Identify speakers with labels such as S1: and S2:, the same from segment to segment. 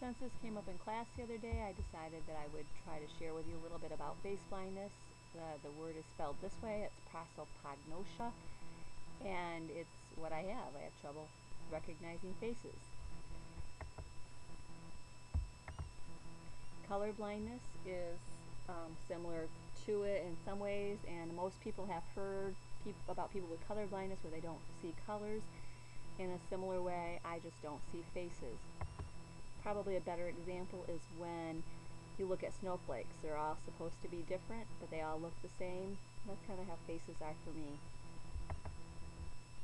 S1: since this came up in class the other day, I decided that I would try to share with you a little bit about face blindness. The word is spelled this way. It's prosopagnosia, and it's what I have. I have trouble recognizing faces. Color blindness is similar to it in some ways, and most people have heard about people with color blindness where they don't see colors. In a similar way, I just don't see faces. Probably a better example is when you look at snowflakes. They're all supposed to be different, but they all look the same. That's kind of how faces are for me.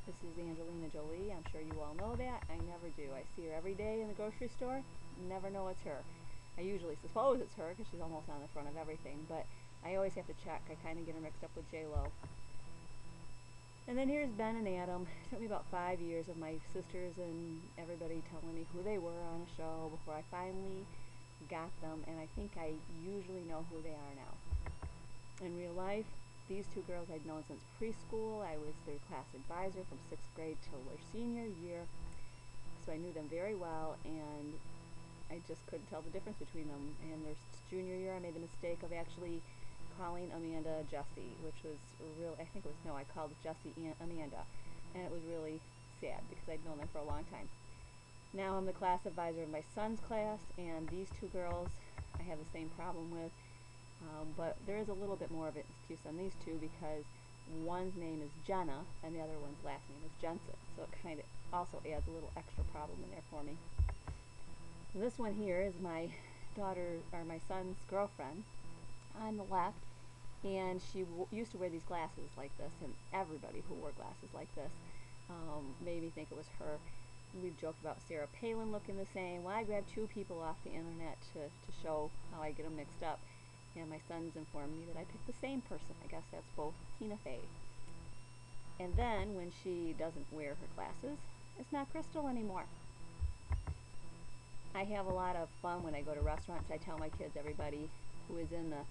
S1: This is Angelina Jolie. I'm sure you all know that. I never do. I see her every day in the grocery store. Never know it's her. I usually suppose it's her because she's almost on the front of everything, but I always have to check. I kind of get her mixed up with J-Lo. And then here's Ben and Adam. It took me about 5 years of my sisters and everybody telling me who they were on a show before I finally got them, and I think I usually know who they are now. In real life, these two girls I'd known since preschool. I was their class advisor from 6th grade till their senior year, so I knew them very well, and I just couldn't tell the difference between them. In their junior year, I made the mistake of actually calling Amanda Jessie, which was real. I think it was, no, I called Jessie Amanda, and it was really sad because I'd known them for a long time. Now I'm the class advisor of my son's class, and these two girls I have the same problem with, but there is a little bit more of an excuse on these two because one's name is Jenna and the other one's last name is Jensen, so it kind of also adds a little extra problem in there for me. This one here is my daughter, or my son's girlfriend on the left, and she used to wear these glasses like this, and everybody who wore glasses like this made me think it was her. We've joked about Sarah Palin looking the same. Well, I grabbed two people off the internet to show how I get them mixed up, and my son's informed me that I picked the same person. I guess that's both Tina Fey. And then when she doesn't wear her glasses, it's not Crystal anymore. I have a lot of fun when I go to restaurants. I tell my kids everybody who is in the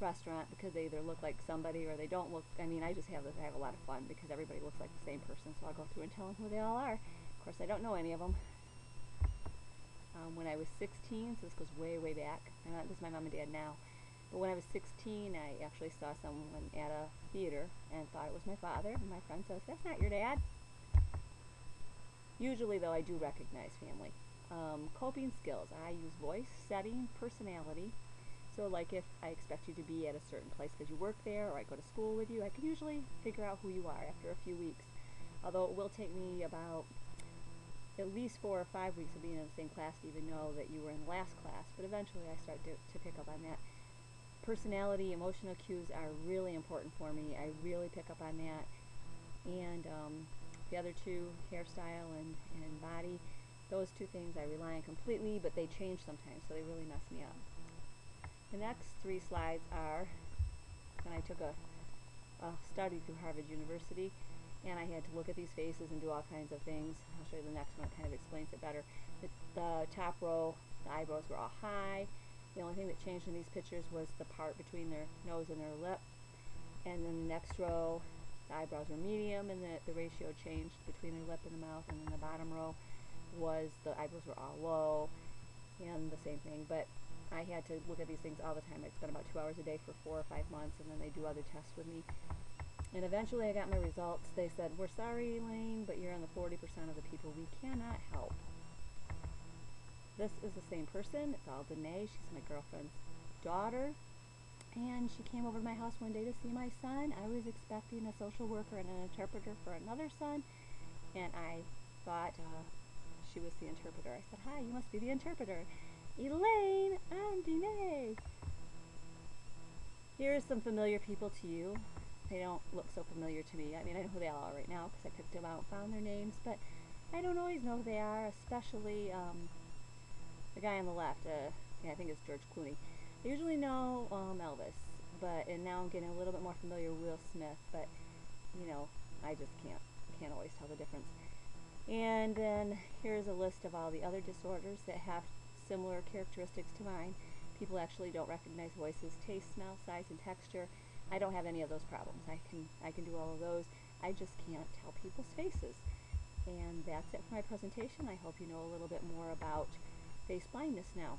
S1: restaurant because they either look like somebody or they don't look. I mean, I have a lot of fun because everybody looks like the same person, so I'll go through and tell them who they all are. Of course, I don't know any of them. When I was 16, so this goes way, way back. This is my mom and dad now. But when I was 16, I actually saw someone at a theater and thought it was my father. And my friend says, "That's not your dad." Usually, though, I do recognize family. Coping skills. I use voice, setting, personality. So like if I expect you to be at a certain place because you work there or I go to school with you, I can usually figure out who you are after a few weeks. Although it will take me about at least 4 or 5 weeks of being in the same class to even know that you were in the last class, but eventually I start to pick up on that. Personality, emotional cues are really important for me. I really pick up on that. And the other two, hairstyle and body, those two things I rely on completely, but they change sometimes, so they really mess me up. The next 3 slides are when I took a study through Harvard University, and I had to look at these faces and do all kinds of things. I'll show you the next one. It kind of explains it better. The top row, the eyebrows were all high. The only thing that changed in these pictures was the part between their nose and their lip. And then the next row, the eyebrows were medium, and the ratio changed between their lip and the mouth. And then the bottom row was the eyebrows were all low, and the same thing. But I had to look at these things all the time. I'd spend about 2 hours a day for 4 or 5 months, and then they do other tests with me. And eventually I got my results. They said, "We're sorry, Elaine, but you're in the 40% of the people we cannot help." This is the same person. It's all Danae. She's my girlfriend's daughter. And she came over to my house one day to see my son. I was expecting a social worker and an interpreter for another son, and I thought she was the interpreter. I said, "Hi, you must be the interpreter." "Elaine, I'm Danae." Here's some familiar people to you. They don't look so familiar to me. I mean, I know who they all are right now because I picked them out and found their names, but I don't always know who they are, especially the guy on the left. Yeah, I think it's George Clooney. I usually know Elvis, and now I'm getting a little bit more familiar with Will Smith, but, you know, I just can't always tell the difference. And then here's a list of all the other disorders that have similar characteristics to mine. People actually don't recognize voices, taste, smell, size, and texture. I don't have any of those problems. I can do all of those. I just can't tell people's faces. And that's it for my presentation. I hope you know a little bit more about face blindness now.